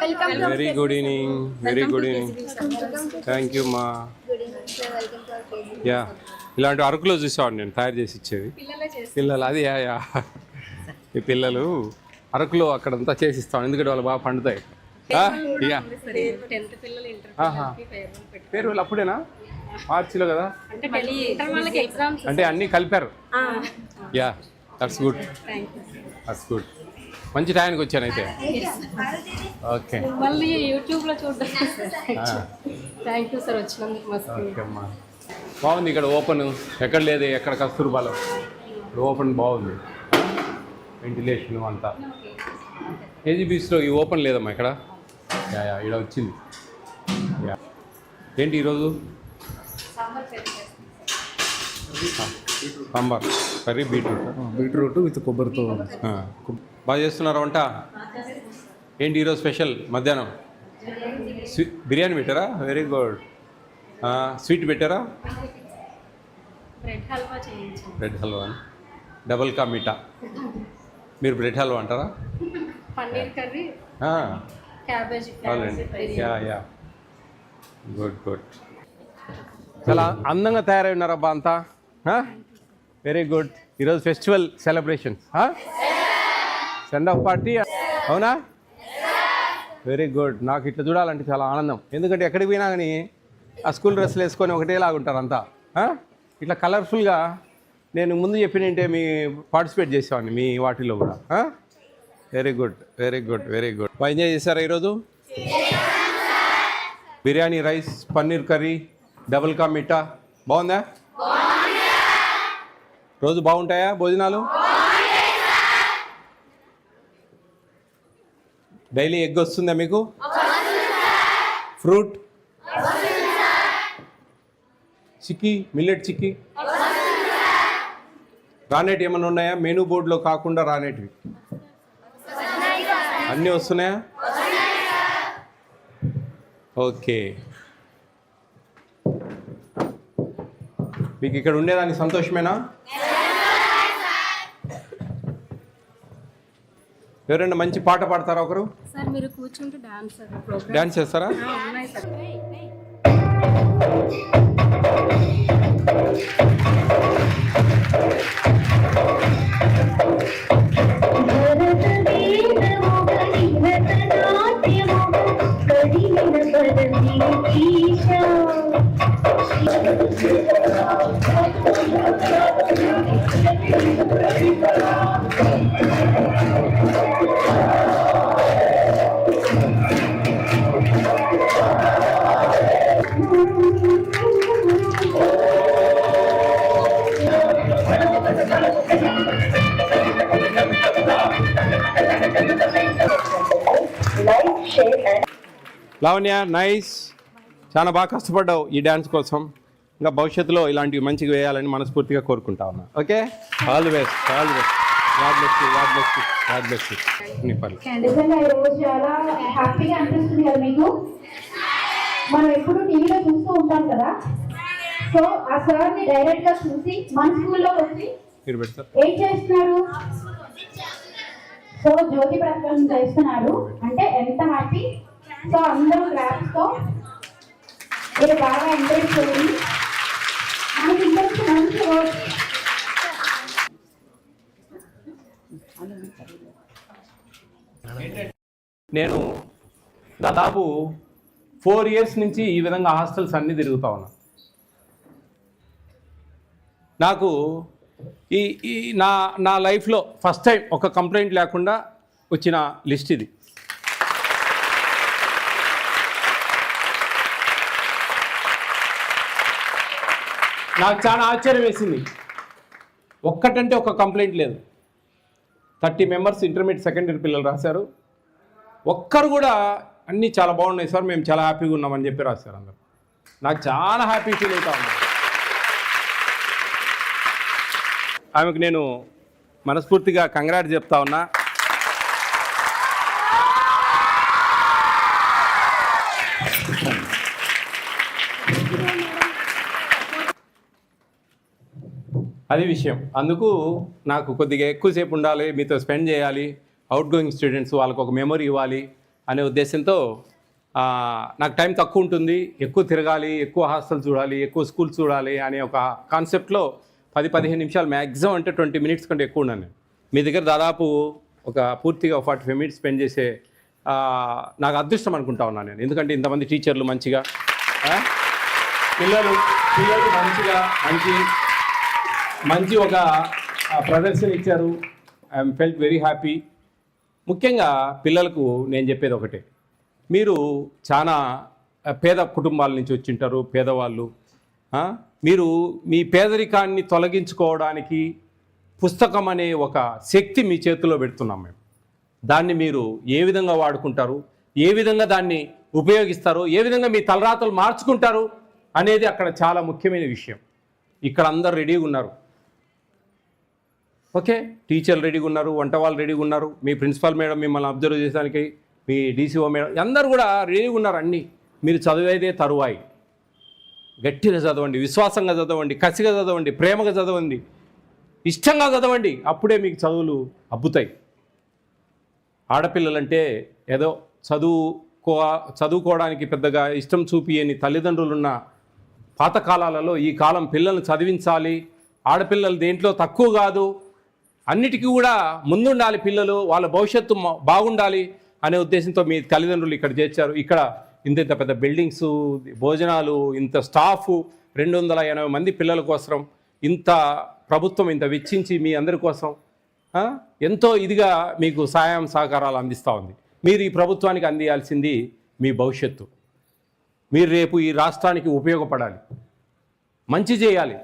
Very good evening. Very good evening. Thank you మా. Yeah, ఇలాంటి అరకులో చూసేవాడు నేను తయారు చేసి ఇచ్చేది పిల్లలు. అది యా యా ఈ పిల్లలు అరకులో అక్కడంతా చేసిస్తాను, ఎందుకంటే వాళ్ళు బాగా పండుతాయి. పేరు అప్పుడేనా? మార్చిలో కదా, అంటే అన్నీ కలిపారు. Yeah, that's good, that's good. మంచి టైంకి వచ్చాను అయితే. ఓకే, మళ్ళీ యూట్యూబ్లో చూడడం. థ్యాంక్ యూ సార్ వచ్చినందుకు. ఓకే అమ్మా, బాగుంది ఇక్కడ ఓపెన్. ఎక్కడ లేదు, ఎక్కడ కస్తూర్బాలో ఓపెన్ బాగుంది, వెంటిలేషన్ అంతా. ఏజీబీస్లో ఈ ఓపెన్ లేదమ్మా ఇక్కడ. యా యా, ఇక్కడ వచ్చింది. యా, ఏంటి ఈరోజు? సాంబార్ కర్రీ, బీట్రూట్ విత్ కొబ్బరితో. బాగా చేస్తున్నారా వంట? ఏంటి ఈరోజు స్పెషల్? మధ్యాహ్నం బిర్యానీ పెట్టారా? Very good. స్వీట్ పెట్టారా? Bread halwa, double ka meetha. మీరు బ్రెడ్ హల్వా అంటారా? Paneer curry, cabbage. Yeah yeah, good good. చాలా అందంగా తయారై ఉన్నారబ్బా అంతా. Very good. ఈరోజు festival celebrations, send off party, అవునా? Very good. నాకు ఇట్లా చూడాలంటే చాలా ఆనందం, ఎందుకంటే ఎక్కడికి పోయినా కానీ ఆ స్కూల్ డ్రెస్సులు వేసుకొని ఒకటేలాగుంటారు అంతా. ఇట్లా కలర్ఫుల్గా నేను ముందు చెప్పినంటే మీ పార్టిసిపేట్ చేసేవాడిని మీ వాటిలో కూడా. Very good, very good, very good. బాగా ఎంజాయ్ చేశారా ఈరోజు? Biryani, rice, paneer curry, double ka meetha బాగుందా? రోజు బాగుంటాయా భోజనాలు? డైలీ ఎగ్ వస్తుందా మీకు? ఫ్రూట్, చిక్కీ, మిల్లెట్ చిక్కీ రానేటి ఏమైనా ఉన్నాయా? మెనూ బోర్డులో కాకుండా రానేటివి అన్నీ వస్తున్నాయా? ఓకే, మీకు ఇక్కడ ఉండేదానికి సంతోషమేనా? ఎవరైనా మంచి పాట పాడతారా ఒకరు? సార్ మీరు కూర్చుంటే డాన్స్ చేస్తారా? ఉన్నాయి సార్. లావణ్య, నైస్. చాలా బాగా కష్టపడ్డావు ఈ డ్యాన్స్ కోసం. ఇంకా భవిష్యత్తులో ఇలాంటివి మంచిగా వేయాలని మనస్ఫూర్తిగా కోరుకుంటా ఉన్నా. Okay, all the best, all the best. God bless you, God bless you, God bless you. నిజంగా ఈరోజు చాలా హ్యాపీగా అనిపిస్తుంది కదా మీకు? మనం ఎప్పుడు టీవీలో చూస్తూ ఉంటాం కదా, సో ఆ సార్ని డైరెక్ట్గా చూసి మన స్కూల్లో వచ్చి ఏం చేస్తున్నారు? సో జ్యోతి ప్రజ్వలన చేస్తున్నారు అంటే ఎంత హ్యాపీ. సో అందరూ క్లాప్స్తో మీరు బాగా ఎంకరేజ్ చేయండి. మనకి ఇంకొంచెం మంచి వర్క్. నేను దాదాపు 4 years నుంచి ఈ విధంగా హాస్టల్స్ అన్నీ తిరుగుతా ఉన్నా. నాకు ఈ ఈ నా లైఫ్లో ఫస్ట్ టైం ఒక కంప్లైంట్ లేకుండా వచ్చిన లిస్ట్ ఇది. నాకు చాలా ఆశ్చర్యం వేసింది. ఒక్కటంటే ఒక కంప్లైంట్ లేదు. 30 members ఇంటర్మీడియట్ సెకండరీ పిల్లలు రాశారు. ఒక్కరు కూడా అన్నీ చాలా బాగున్నాయి సార్, మేము చాలా హ్యాపీగా ఉన్నామని చెప్పి రాశారు అందరు. నాకు చాలా హ్యాపీ ఫీల్ అవుతా ఉన్నాను. ఆమెకు నేను మనస్ఫూర్తిగా కంగ్రాట్ చెప్తా ఉన్నా. అది విషయం. అందుకు నాకు కొద్దిగా ఎక్కువసేపు ఉండాలి, మీతో స్పెండ్ చేయాలి. అవుట్ గోయింగ్ స్టూడెంట్స్ వాళ్ళకు ఒక మెమరీ ఇవ్వాలి. అనే ఉద్దేశంతో నాకు టైం తక్కువ ఉంటుంది, ఎక్కువ తిరగాలి, ఎక్కువ హాస్టల్ చూడాలి, ఎక్కువ స్కూల్ చూడాలి అనే ఒక కాన్సెప్ట్లో 10-15 నిమిషాలు మ్యాక్సిమం అంటే 20 మినిట్స్ కంటే ఎక్కువ ఉన్నాను నేను. మీ దగ్గర దాదాపు ఒక పూర్తిగా 45 మినిట్స్ స్పెండ్ చేసే నాకు అదృష్టం అనుకుంటా ఉన్నాను నేను. ఎందుకంటే ఇంతమంది టీచర్లు మంచిగా పిల్లలు మంచిగా మంచి ఒక ప్రదర్శన ఇచ్చారు. I'm felt very happy. ముఖ్యంగా పిల్లలకు నేను చెప్పేది ఒకటే, మీరు చాలా పేద కుటుంబాల నుంచి వచ్చింటారు, పేదవాళ్ళు. మీరు మీ పేదరికాన్ని తొలగించుకోవడానికి పుస్తకం అనే ఒక శక్తి మీ చేతిలో పెడుతున్నాం మేము. దాన్ని మీరు ఏ విధంగా వాడుకుంటారు, ఏ విధంగా దాన్ని ఉపయోగిస్తారు, ఏ విధంగా మీ తలరాతలు మార్చుకుంటారు అనేది అక్కడ చాలా ముఖ్యమైన విషయం. ఇక్కడ అందరు రెడీగా ఉన్నారు, ఓకే, టీచర్లు రెడీగా ఉన్నారు, వంట వాళ్ళు రెడీగా ఉన్నారు, మీ ప్రిన్సిపాల్ మేడం మిమ్మల్ని అబ్జర్వ్ చేయడానికి, మీ డీసీఓ మేడం అందరూ కూడా రెడీగా ఉన్నారు. అన్నీ మీరు చదివేదే తరువాయి. గట్టిగా చదవండి, విశ్వాసంగా చదవండి, కసిగా చదవండి, ప్రేమగా చదవండి, ఇష్టంగా చదవండి. అప్పుడే మీకు చదువులు అబ్బుతాయి. ఆడపిల్లలంటే ఏదో చదువుకోవడానికి పెద్దగా ఇష్టం చూపియని తల్లిదండ్రులున్న పాతకాలాలలో ఈ కాలం పిల్లల్ని చదివించాలి, ఆడపిల్లలు దేంట్లో తక్కువ కాదు, అన్నిటికీ కూడా ముందుండాలి, పిల్లలు వాళ్ళ భవిష్యత్తు బాగుండాలి అనే ఉద్దేశంతో మీ తల్లిదండ్రులు ఇక్కడ చేర్చారు. ఇక్కడ ఇంత పెద్ద బిల్డింగ్స్, భోజనాలు, ఇంత స్టాఫ్, 280 మంది పిల్లల కోసం ఇంత ప్రభుత్వం ఇంత వెచ్చించి మీ అందరి కోసం ఎంతో ఇదిగా మీకు సహాయం సహకారాలు అందిస్తూ ఉంది. మీరు ఈ ప్రభుత్వానికి అందియాల్సింది మీ భవిష్యత్తు. మీరు రేపు ఈ రాష్ట్రానికి ఉపయోగపడాలి, మంచి చేయాలి,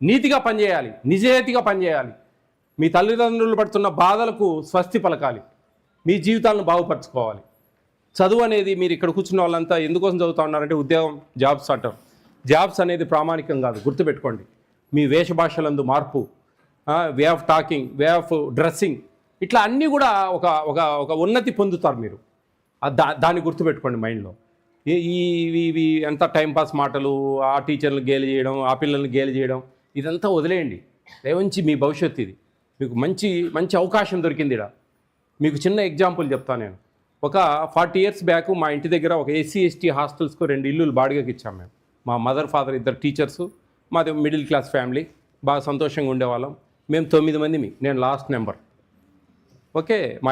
నీతిగా పనిచేయాలి, నిజాయితీగా పనిచేయాలి, మీ తల్లిదండ్రులు పడుతున్న బాధలకు స్వస్తి పలకాలి, మీ జీవితాలను బాగుపరచుకోవాలి. చదువు అనేది మీరు ఇక్కడ కూర్చున్న వాళ్ళంతా ఎందుకోసం చదువుతూ ఉన్నారంటే ఉద్యోగం, జాబ్స్ అంటారు. జాబ్స్ అనేది ప్రామాణికం కాదు, గుర్తుపెట్టుకోండి. మీ వేషభాషలందు మార్పు, way of talking, way of dressing, ఇట్లా అన్నీ కూడా ఒక ఒక ఒక ఉన్నతి పొందుతారు మీరు. దాన్ని గుర్తుపెట్టుకోండి మైండ్లో. ఇవి ఎంత టైంపాస్ మాటలు, ఆ టీచర్లు గేలి చేయడం, ఆ పిల్లల్ని గేలి చేయడం, ఇదంతా వదిలేయండి. దయవంచి మీ భవిష్యత్తు ఇది. మీకు మంచి మంచి అవకాశం దొరికింది ఇక్కడ. మీకు చిన్న ఎగ్జాంపుల్ చెప్తాను నేను. ఒక 40 years బ్యాక్ మా ఇంటి దగ్గర ఒక SC/ST హాస్టల్స్కు 2 ఇల్లులు బాడిగకి ఇచ్చాం మేము. మా మదర్ ఫాదర్ ఇద్దరు టీచర్సు, మాది మిడిల్ క్లాస్ ఫ్యామిలీ, బాగా సంతోషంగా ఉండేవాళ్ళం. మేము 9 మందిమి, నేను లాస్ట్ నెంబర్. ఓకే, మా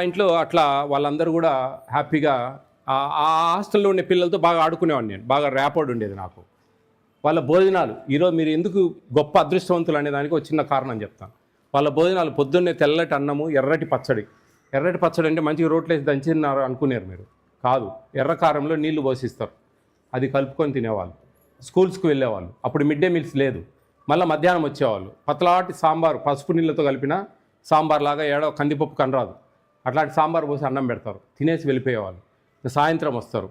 ఇంట్లో అట్లా వాళ్ళందరూ కూడా హ్యాపీగా ఆ హాస్టల్లో ఉండే పిల్లలతో బాగా ఆడుకునేవాడిని నేను. బాగా ర్యాపోర్డ్ ఉండేది నాకు. వాళ్ళ భోజనాలు, ఈరోజు మీరు ఎందుకు గొప్ప అదృష్టవంతులు అనే దానికి ఒక చిన్న కారణం చెప్తాను. వాళ్ళ భోజనాలు పొద్దున్నే తెల్లటి అన్నము, ఎర్రటి పచ్చడి అంటే మంచిగా రోట్లేసి దంచినారు అనుకున్నారు మీరు. కాదు, ఎర్ర కారంలో నీళ్లు పోసిస్తారు, అది కలుపుకొని తినేవాళ్ళు. స్కూల్స్కి వెళ్ళేవాళ్ళు. అప్పుడు మిడ్ డే మీల్స్ లేదు. మళ్ళీ మధ్యాహ్నం వచ్చేవాళ్ళు, పతలాటి సాంబార్, పసుపు నీళ్ళతో కలిపిన సాంబార్ లాగా, ఏడో కందిపప్పు కనరాదు, అట్లాంటి సాంబార్ పోసి అన్నం పెడతారు, తినేసి వెళ్ళిపోయేవాళ్ళు. సాయంత్రం వస్తారు.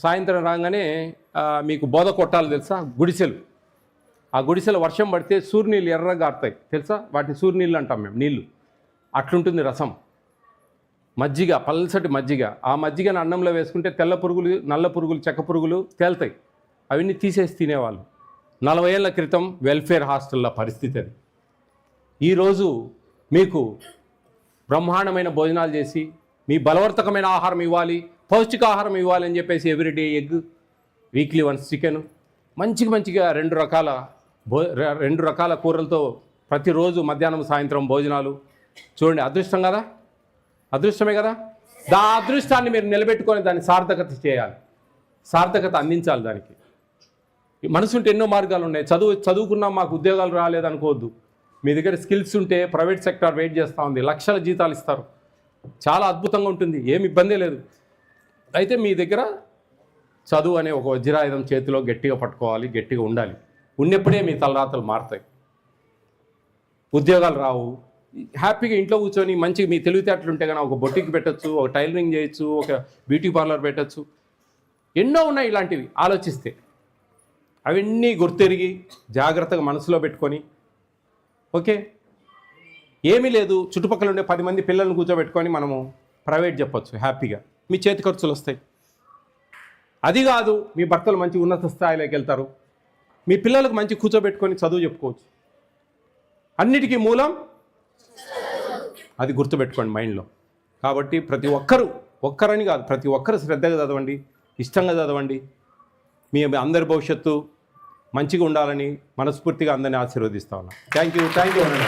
సాయంత్రం రాగానే మీకు బోధ కొట్టాలి తెలుసా, గుడిసెలు. ఆ గుడిసెలు వర్షం పడితే సూర్యనీళ్ళు ఎర్రగా గారుతాయి తెలుసా, వాటిని సూర్యనీళ్ళు అంటాం మేము, నీళ్ళు. అట్లుంటుంది రసం, మజ్జిగ, పల్సటి మజ్జిగ. ఆ మజ్జిగను అన్నంలో వేసుకుంటే తెల్ల పురుగులు, నల్ల పురుగులు, చెక్క పురుగులు తేలుతాయి. అవన్నీ తీసేసి తినేవాళ్ళు. 40 ఏళ్ల క్రితం వెల్ఫేర్ హాస్టల్ల పరిస్థితి అది. ఈరోజు మీకు బ్రహ్మాండమైన భోజనాలు చేసి, మీ బలవర్తకమైన ఆహారం ఇవ్వాలి, పౌష్టికాహారం ఇవ్వాలి అని చెప్పేసి everyday egg, weekly once chicken, మంచిగా 2 రకాల కూరలతో ప్రతిరోజు మధ్యాహ్నం సాయంత్రం భోజనాలు. చూడండి, అదృష్టం కదా, అదృష్టమే కదా. ఆ అదృష్టాన్ని మీరు నిలబెట్టుకొని దాన్ని సార్థకత చేయాలి, సార్థకత అందించాలి. దానికి మనసుంటే ఎన్నో మార్గాలు ఉన్నాయి. చదువుకున్నాం మాకు ఉద్యోగాలు రాలేదనుకోవద్దు. మీ దగ్గర స్కిల్స్ ఉంటే ప్రైవేట్ సెక్టార్ వెయిట్ చేస్తూ ఉంది, లక్షల జీతాలు ఇస్తారు, చాలా అద్భుతంగా ఉంటుంది, ఏమి ఇబ్బందే లేదు. అయితే మీ దగ్గర చదువు అనే ఒక వజ్రాయుధం చేతిలో గట్టిగా పట్టుకోవాలి, గట్టిగా ఉండాలి. ఉన్నప్పుడే మీ తలరాతలు మారుతాయి. ఉద్యోగాలు రావు, హ్యాపీగా ఇంట్లో కూర్చొని మంచిగా మీ తెలివితేటలు ఉంటే కనుక ఒక బొటిక్ పెట్టచ్చు, ఒక టైలరింగ్ చేయొచ్చు, ఒక బ్యూటీ పార్లర్ పెట్టచ్చు, ఎన్నో ఉన్నాయి ఇలాంటివి. ఆలోచిస్తే అవన్నీ గుర్తెరిగి జాగ్రత్తగా మనసులో పెట్టుకొని, ఓకే, ఏమీ లేదు, చుట్టుపక్కల ఉండే 10 మంది పిల్లల్ని కూర్చోబెట్టుకొని మనము ప్రైవేట్ చెప్పచ్చు హ్యాపీగా, మీ చేతి ఖర్చులు వస్తాయి. అది కాదు, మీ భర్తలు మంచి ఉన్నత స్థాయిలోకి వెళ్తారు, మీ పిల్లలకు మంచి కూర్చోబెట్టుకొని చదువు చెప్పుకోవచ్చు. అన్నిటికీ మూలం అది, గుర్తుపెట్టుకోండి మైండ్లో. కాబట్టి ప్రతి ఒక్కరూ ఒక్కరని కాదు, ప్రతి ఒక్కరు శ్రద్ధగా చదవండి, ఇష్టంగా చదవండి. మీ అందరి భవిష్యత్తు మంచిగా ఉండాలని మనస్ఫూర్తిగా అందరినీ ఆశీర్వదిస్తా ఉన్నాను. థ్యాంక్ యూ అన్న.